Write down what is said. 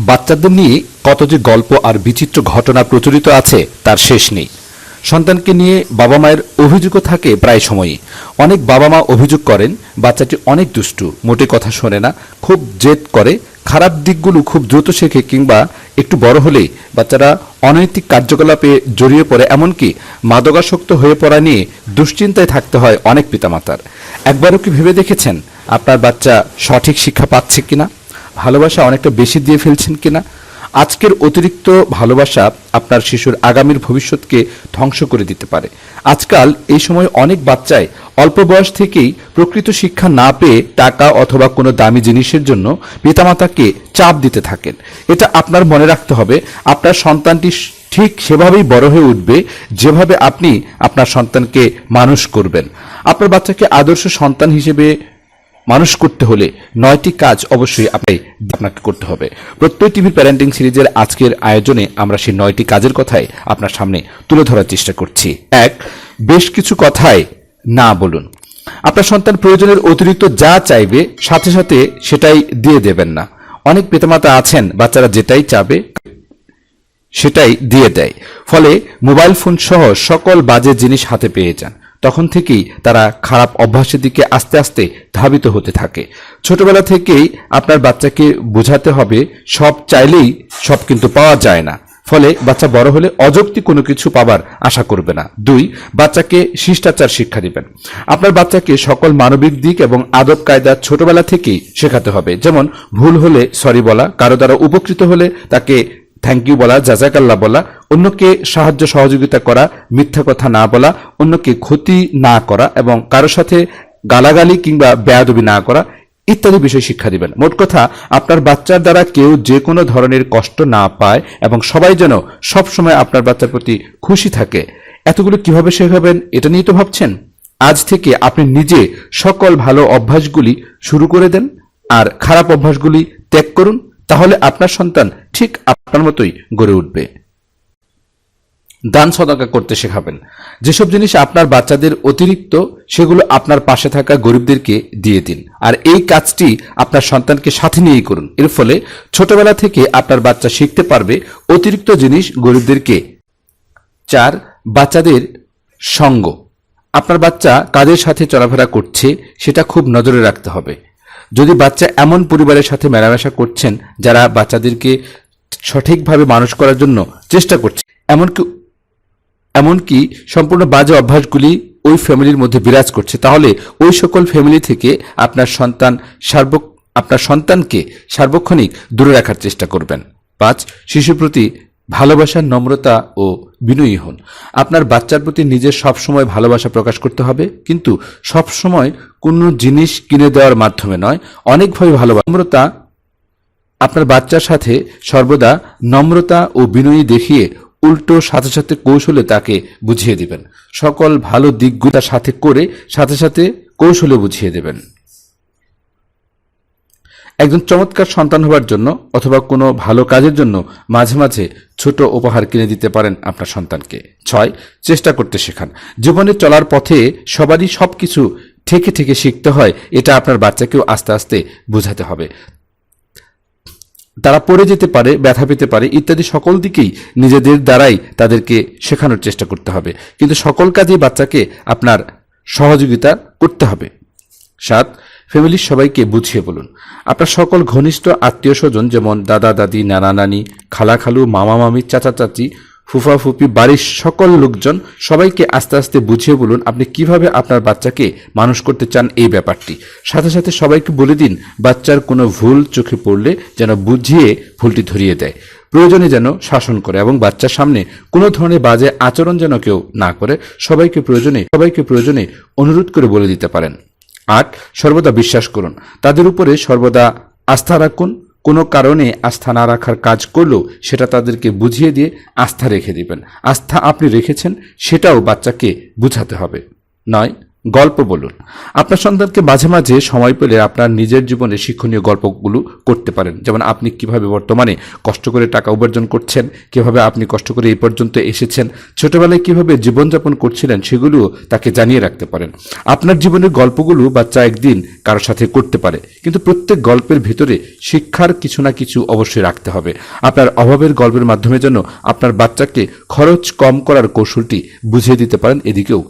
বাচ্চাদের নিয়ে কত যে গল্প আর বিচিত্র ঘটনা প্রচলিত আছে তার শেষ নেই। সন্তানকে নিয়ে বাবা মায়ের অভিযোগও থাকে প্রায় সময়ই। অনেক বাবা মা অভিযোগ করেন বাচ্চাটি অনেক দুষ্টু, মোটে কথা শোনে না, খুব জেদ করে, খারাপ দিকগুলো খুব দ্রুত শেখে, কিংবা একটু বড় হলেই বাচ্চারা অনৈতিক কার্যকলাপে জড়িয়ে পড়ে, এমনকি মাদকাসক্ত হয়ে পড়া নিয়ে দুশ্চিন্তায় থাকতে হয় অনেক পিতামাতার। একবারও কি ভেবে দেখেছেন আপনার বাচ্চা সঠিক শিক্ষা পাচ্ছে কিনা, ভালোবাসা অনেকটা বেশি দিয়ে ফেলছেন কিনা? আজকের অতিরিক্ত ভালোবাসা আপনার শিশুর আগামীর ভবিষ্যৎকে ধ্বংস করে দিতে পারে। আজকাল এই সময় অনেক বাচ্চাই অল্প বয়স থেকেই প্রকৃত শিক্ষা না পেয়ে টাকা অথবা কোনো দামি জিনিসের জন্য পিতামাতাকে চাপ দিতে থাকেন। এটা আপনার মনে রাখতে হবে, আপনার সন্তানটি ঠিক সেভাবেই বড় হয়ে উঠবে যেভাবে আপনি আপনার সন্তানকে মানুষ করবেন। আপনার বাচ্চাকে আদর্শ সন্তান হিসেবে মানুষ করতে হলে 9টি কাজ অবশ্যই আপনাকে করতে হবে। প্রত্যয় টিভির প্যারেন্টিং সিরিজের আজকের আয়োজনে আমরা সেই 9টি কাজের কথাই আপনার সামনে তুলে ধরার চেষ্টা করছি। 1, বেশ কিছু কথায় না বলুন। আপনার সন্তান প্রয়োজনের অতিরিক্ত যা চাইবে সাথে সাথে সেটাই দিয়ে দেবেন না। অনেক পিতামাতা আছেন বাচ্চারা যেটাই চাবে সেটাই দিয়ে দেয়, ফলে মোবাইল ফোন সহ সকল বাজে জিনিস হাতে পেয়ে যান। তখন থেকেই তারা খারাপ অভ্যাসের দিকে আস্তে আস্তে ধাবিত হতে থাকে। ছোটবেলা থেকেই আপনার বাচ্চাকে বোঝাতে হবে সব চাইলেই সব কিন্তু পাওয়া যায় না, ফলে বাচ্চা বড় হলে অযৌক্তিক কোনো কিছু পাবার আশা করবে না। 2, বাচ্চাকে শিষ্টাচার শিক্ষা দিবেন। আপনার বাচ্চাকে সকল মানবিক দিক এবং আদব কায়দা ছোটবেলা থেকেই শেখাতে হবে। যেমন ভুল হলে সরি বলা, কারো দ্বারা উপকৃত হলে তাকে থ্যাংক ইউ বলা, জাজাকাল্লাহ বলা, অন্যকে সাহায্য সহযোগিতা করা, মিথ্যা কথা না বলা, অন্যকে ক্ষতি না করা এবং কারো সাথে গালাগালি কিংবা বেয়াদবি না করা ইত্যাদি বিষয় শিক্ষা দিবেন। মোট কথা, আপনার বাচ্চার দ্বারা কেউ যে কোনো ধরনের কষ্ট না পায় এবং সবাই যেন সবসময় আপনার বাচ্চার প্রতি খুশি থাকে। এতগুলো কিভাবে শেখাবেন এটা নিয়ে তো ভাবছেন? আজ থেকে আপনি নিজে সকল ভালো অভ্যাসগুলি শুরু করে দেন আর খারাপ অভ্যাসগুলি ত্যাগ করুন, তাহলে আপনার সন্তান ঠিক আপনার মতোই গড়ে উঠবে। দান সদকা করতে শেখাবেন। যেসব জিনিস আপনার বাচ্চাদের অতিরিক্ত সেগুলো আপনার পাশে থাকা গরিবদেরকে দিয়ে দিন, আর এই কাজটি আপনার সন্তানকে সাথে নিয়েই করুন। এর ফলে ছোটবেলা থেকে আপনার বাচ্চা শিখতে পারবে অতিরিক্ত জিনিস গরিবদেরকে। 4, বাচ্চাদের সঙ্গ। আপনার বাচ্চা কাদের সাথে চলাফেরা করছে সেটা খুব নজরে রাখতে হবে। যদি বাচ্চা এমন পরিবারের সাথে মেলামেশা করছেন যারা বাচ্চাদেরকে সঠিকভাবে মানুষ করার জন্য চেষ্টা করছে, এমনকি সম্পূর্ণ বাজে অভ্যাসগুলি ওই ফ্যামিলির মধ্যে বিরাজ করছে, তাহলে ওই সকল ফ্যামিলি থেকে আপনার সন্তানকে সার্বক্ষণিক দূরে রাখার চেষ্টা করবেন। 5, শিশুর প্রতি ভালোবাসা, নম্রতা ও বিনয়ী হন। আপনার বাচ্চার প্রতি নিজের সবসময় ভালোবাসা প্রকাশ করতে হবে, কিন্তু সবসময় কোনো জিনিস কিনে দেওয়ার মাধ্যমে নয়, অনেকভাবে ভালোবাসা। নম্রতা, আপনার বাচ্চার সাথে সর্বদা নম্রতা ও বিনয়ী দেখিয়ে উল্টো সাথে সাথে কৌশলে তাকে বুঝিয়ে দিবেন। সকল ভালো দিকগুলো তার সাথে করে সাথে সাথে কৌশলে বুঝিয়ে দেবেন। একজন চমৎকার সন্তান হবার জন্য অথবা কোনো ভালো কাজের জন্য মাঝে মাঝে ছোট উপহার কিনে দিতে পারেন আপনার সন্তানকে। 6, চেষ্টা করতে শেখান। জীবনে চলার পথে সবারই সবকিছু থেকে থেকে শিখতে হয়, এটা আপনার বাচ্চাকেও আস্তে আস্তে বোঝাতে হবে। তারা পড়ে যেতে পারে, ব্যথা পেতে পারে ইত্যাদি সকল দিকেই নিজেদের দ্বারাই তাদেরকে শেখানোর চেষ্টা করতে হবে, কিন্তু সকল কাজেই বাচ্চাকে আপনার সহযোগিতা করতে হবে। 7, ফ্যামিলির সবাইকে বুঝিয়ে বলুন। আপনার সকল ঘনিষ্ঠ আত্মীয় স্বজন যেমন দাদা দাদি, নানা নানি, খালা খালু, মামা মামি, চাচা চাচি, ফুফা ফুপি, বাড়ির সকল লোকজন সবাইকে আস্তে আস্তে বুঝিয়ে বলুন আপনি কিভাবে আপনার বাচ্চাকে মানুষ করতে চান এই ব্যাপারটি। সাথে সাথে সবাইকে বলে দিন বাচ্চার কোনো ভুল চোখে পড়লে যেন বুঝিয়ে ভুলটি ধরিয়ে দেয়, প্রয়োজনে যেন শাসন করে এবং বাচ্চার সামনে কোনো ধরনের বাজে আচরণ যেন কেউ না করে সবাইকে প্রয়োজনে অনুরোধ করে বলে দিতে পারেন। 8, সর্বদা বিশ্বাস করুন। তাদের উপরে সর্বদা আস্থা রাখুন। কোনো কারণে আস্থা না রাখার কাজ করলেও সেটা তাদেরকে বুঝিয়ে দিয়ে আস্থা রেখে দিবেন। আস্থা আপনি রেখেছেন সেটাও বাচ্চাকে বুঝাতে হবে। 9, গল্প বলুন। আপনার সন্তানকে মাঝে মাঝে সময় পেলে আপনার নিজের জীবনে শিক্ষণীয় গল্পগুলো করতে পারেন। যেমন আপনি কিভাবে বর্তমানে কষ্ট করে টাকা উপার্জন করছেন, কিভাবে আপনি কষ্ট করে এই পর্যন্ত এসেছেন, ছোটবেলায় কিভাবে জীবনযাপন করছিলেন সেগুলোও তাকে জানিয়ে রাখতে পারেন। আপনার জীবনের গল্পগুলো বাচ্চা একদিন কারোর সাথে করতে পারে, কিন্তু প্রত্যেক গল্পের ভিতরে শিক্ষার কিছু না কিছু অবশ্যই রাখতে হবে। আপনার অভাবের গল্পের মাধ্যমে যেন আপনার বাচ্চাকে খরচ কম করার কৌশলটি বুঝিয়ে দিতে পারেন, এদিকেও